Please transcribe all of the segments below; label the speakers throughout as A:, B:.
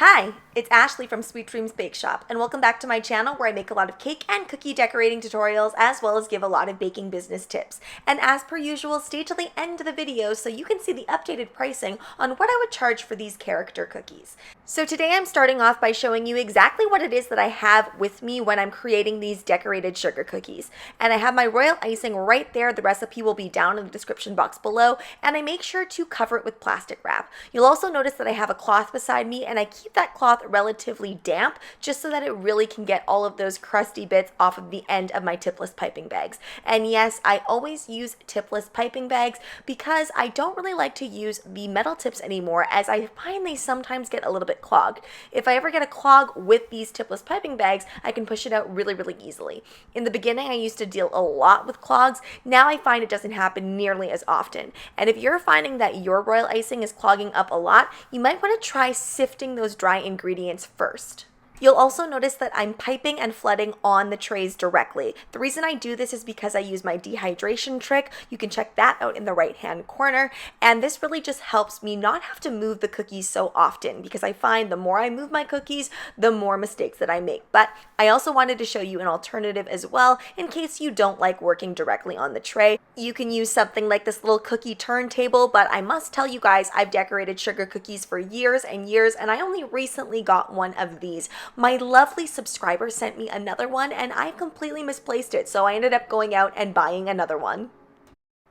A: Hi, it's Ashleigh from Sweet Dreams Bake Shop, and welcome back to my channel where I make a lot of cake and cookie decorating tutorials as well as give a lot of baking business tips. And as per usual, stay till the end of the video so you can see the updated pricing on what I would charge for these character cookies. So today I'm starting off by showing you exactly what it is that I have with me when I'm creating these decorated sugar cookies. And I have my royal icing right there. The recipe will be down in the description box below, and I make sure to cover it with plastic wrap. You'll also notice that I have a cloth beside me, and I keep that cloth relatively damp just so that it really can get all of those crusty bits off of the end of my tipless piping bags. And yes, I always use tipless piping bags because I don't really like to use the metal tips anymore, as I find they sometimes get a little bit clogged. If I ever get a clog with these tipless piping bags, I can push it out really easily. In the beginning, I used to deal a lot with clogs. Now I find it doesn't happen nearly as often. And if you're finding that your royal icing is clogging up a lot, you might want to try sifting those dry ingredients first. You'll also notice that I'm piping and flooding on the trays directly. The reason I do this is because I use my dehydration trick. You can check that out in the right-hand corner. And this really just helps me not have to move the cookies so often, because I find the more I move my cookies, the more mistakes that I make. But I also wanted to show you an alternative as well in case you don't like working directly on the tray. You can use something like this little cookie turntable, but I must tell you guys, I've decorated sugar cookies for years and years, and I only recently got one of these. My lovely subscriber sent me another one and I completely misplaced it, so I ended up going out and buying another one.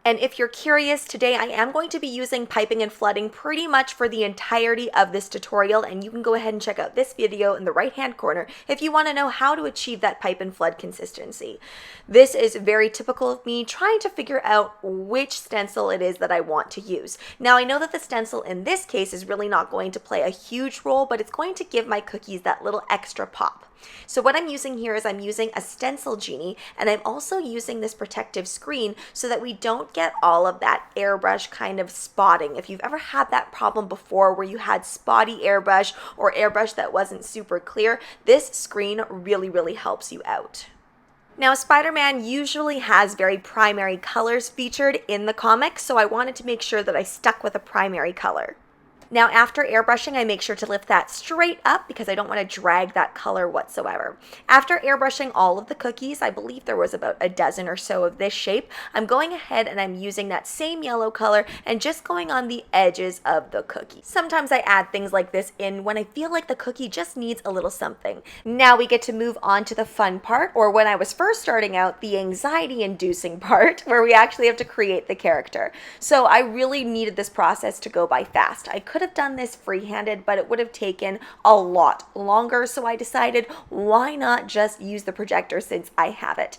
A: And if you're curious, today I am going to be using piping and flooding pretty much for the entirety of this tutorial, and you can go ahead and check out this video in the right hand corner if you want to know how to achieve that pipe and flood consistency. This is very typical of me trying to figure out which stencil it is that I want to use. Now I know that the stencil in this case is really not going to play a huge role, but it's going to give my cookies that little extra pop. So what I'm using here is I'm using a stencil genie, and I'm also using this protective screen so that we don't get all of that airbrush kind of spotting. If you've ever had that problem before where you had spotty airbrush or airbrush that wasn't super clear, this screen really helps you out. Now, Spider-Man usually has very primary colors featured in the comics, so I wanted to make sure that I stuck with a primary color. Now, after airbrushing, I make sure to lift that straight up because I don't want to drag that color whatsoever. After airbrushing all of the cookies, I believe there was about a dozen or so of this shape, I'm going ahead and I'm using that same yellow color and just going on the edges of the cookie. Sometimes I add things like this in when I feel like the cookie just needs a little something. Now we get to move on to the fun part, or when I was first starting out, the anxiety-inducing part, where we actually have to create the character. So I really needed this process to go by fast. I could have done this free-handed, but it would have taken a lot longer, so I decided why not just use the projector since I have it.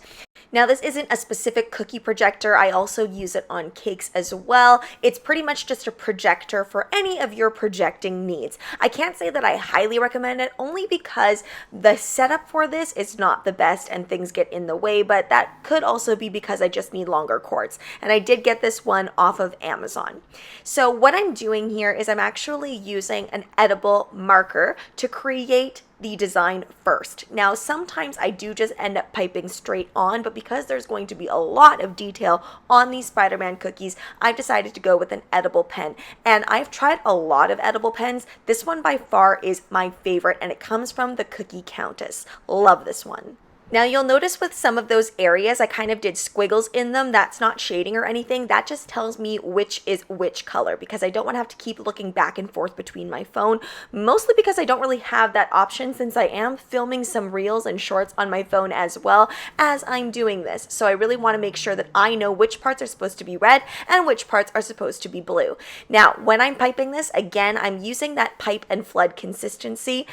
A: Now, this isn't a specific cookie projector. I also use it on cakes as well. It's pretty much just a projector for any of your projecting needs. I can't say that I highly recommend it, only because the setup for this is not the best and things get in the way, but that could also be because I just need longer cords. And I did get this one off of Amazon. So what I'm doing here is I'm actually using an edible marker to create the design first. Now, sometimes I do just end up piping straight on, but because there's going to be a lot of detail on these Spider-Man cookies, I've decided to go with an edible pen. And I've tried a lot of edible pens. This one by far is my favorite, and it comes from the Cookie Countess. Love this one. Now you'll notice with some of those areas, I kind of did squiggles in them. That's not shading or anything. That just tells me which is which color, because I don't want to have to keep looking back and forth between my phone, mostly because I don't really have that option since I am filming some reels and shorts on my phone as well as I'm doing this. So I really want to make sure that I know which parts are supposed to be red and which parts are supposed to be blue. Now, when I'm piping this, again, I'm using that pipe and flood consistency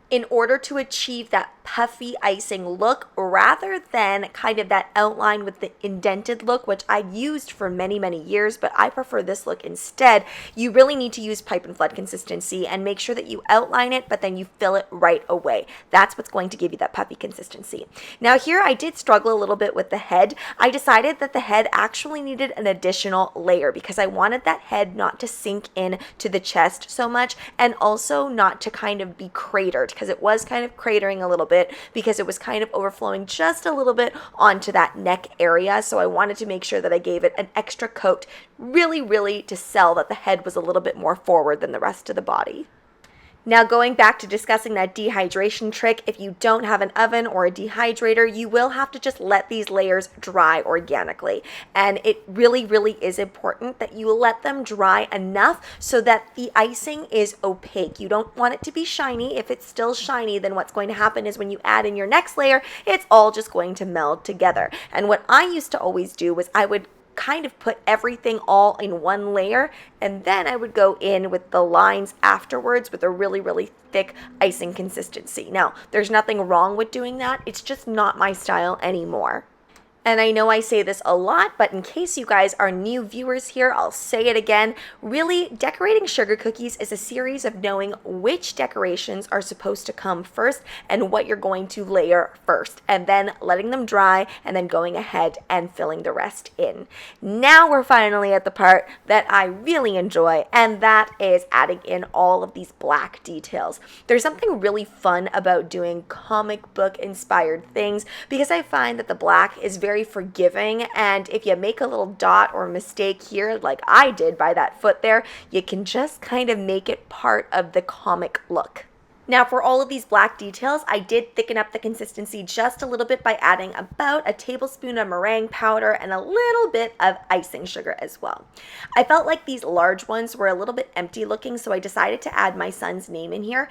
A: in order to achieve that puffy icing look rather than kind of that outline with the indented look, which I've used for many years, but I prefer this look instead. You really need to use pipe and flood consistency and make sure that you outline it, but then you fill it right away. That's what's going to give you that puffy consistency. Now here I did struggle a little bit with the head. I decided that the head actually needed an additional layer because I wanted that head not to sink in to the chest so much, and also not to kind of be cratered, because it was kind of cratering a little bit because it was kind of overflowing just a little bit onto that neck area. So I wanted to make sure that I gave it an extra coat, really to sell that the head was a little bit more forward than the rest of the body. Now, going back to discussing that dehydration trick, if you don't have an oven or a dehydrator, you will have to just let these layers dry organically. And it really, really is important that you let them dry enough so that the icing is opaque. You don't want it to be shiny. If it's still shiny, then what's going to happen is when you add in your next layer, it's all just going to meld together. And what I used to always do was I would kind of put everything all in one layer, and then I would go in with the lines afterwards with a really, really thick icing consistency. Now, there's nothing wrong with doing that. It's just not my style anymore. And I know I say this a lot, but in case you guys are new viewers here, I'll say it again. Really, decorating sugar cookies is a series of knowing which decorations are supposed to come first and what you're going to layer first, and then letting them dry and then going ahead and filling the rest in. Now we're finally at the part that I really enjoy, and that is adding in all of these black details. There's something really fun about doing comic book inspired things because I find that the black is very forgiving, and if you make a little dot or mistake here like I did by that foot there, you can just kind of make it part of the comic look. Now, for all of these black details, I did thicken up the consistency just a little bit by adding about a tablespoon of meringue powder and a little bit of icing sugar as well. I felt like these large ones were a little bit empty looking, so I decided to add my son's name in here.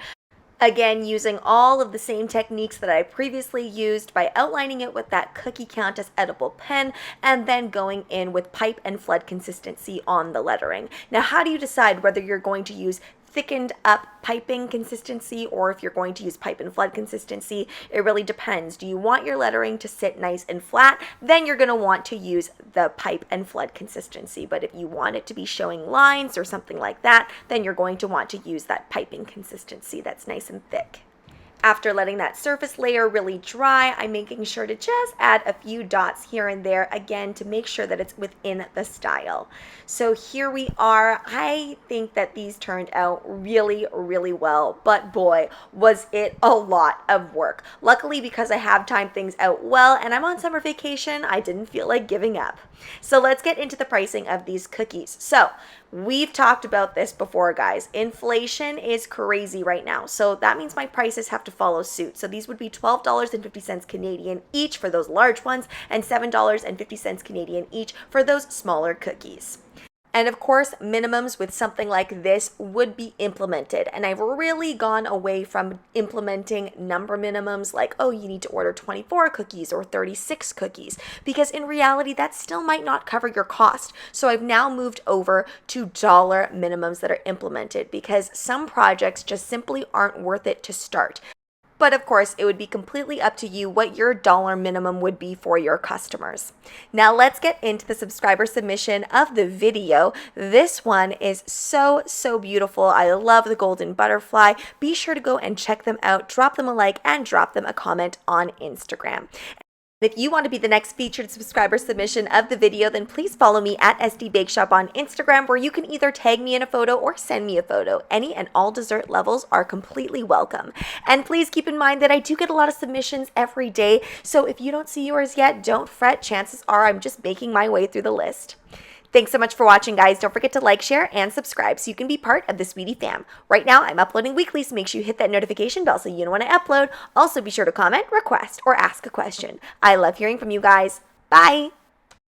A: Again, using all of the same techniques that I previously used by outlining it with that Cookie Countess edible pen and then going in with pipe and flood consistency on the lettering. Now, how do you decide whether you're going to use thickened up piping consistency or if you're going to use pipe and flood consistency? It really depends. Do you want your lettering to sit nice and flat? Then you're going to want to use the pipe and flood consistency. But if you want it to be showing lines or something like that, then you're going to want to use that piping consistency that's nice and thick. After letting that surface layer really dry, I'm making sure to just add a few dots here and there, again, to make sure that it's within the style. So here we are. I think that these turned out really, really well, but boy, was it a lot of work. Luckily, because I have timed things out well and I'm on summer vacation, I didn't feel like giving up. So let's get into the pricing of these cookies. So we've talked about this before, guys. Inflation is crazy right now. So that means my prices have to follow suit. So these would be $12.50 Canadian each for those large ones and $7.50 Canadian each for those smaller cookies. And of course, minimums with something like this would be implemented. And I've really gone away from implementing number minimums like, oh, you need to order 24 cookies or 36 cookies, because in reality, that still might not cover your cost. So I've now moved over to dollar minimums that are implemented because some projects just simply aren't worth it to start. But of course, it would be completely up to you what your dollar minimum would be for your customers. Now let's get into the subscriber submission of the video. This one is so, so beautiful. I love the golden butterfly. Be sure to go and check them out. Drop them a like and drop them a comment on Instagram. If you want to be the next featured subscriber submission of the video, then please follow me at SD Bake Shop on Instagram, where you can either tag me in a photo or send me a photo. Any and all dessert levels are completely welcome. And please keep in mind that I do get a lot of submissions every day, so if you don't see yours yet, don't fret. Chances are I'm just making my way through the list. Thanks so much for watching, guys. Don't forget to like, share, and subscribe so you can be part of the Sweetie fam. Right now, I'm uploading weekly, so make sure you hit that notification bell so you know when I upload. Also, be sure to comment, request, or ask a question. I love hearing from you guys. Bye!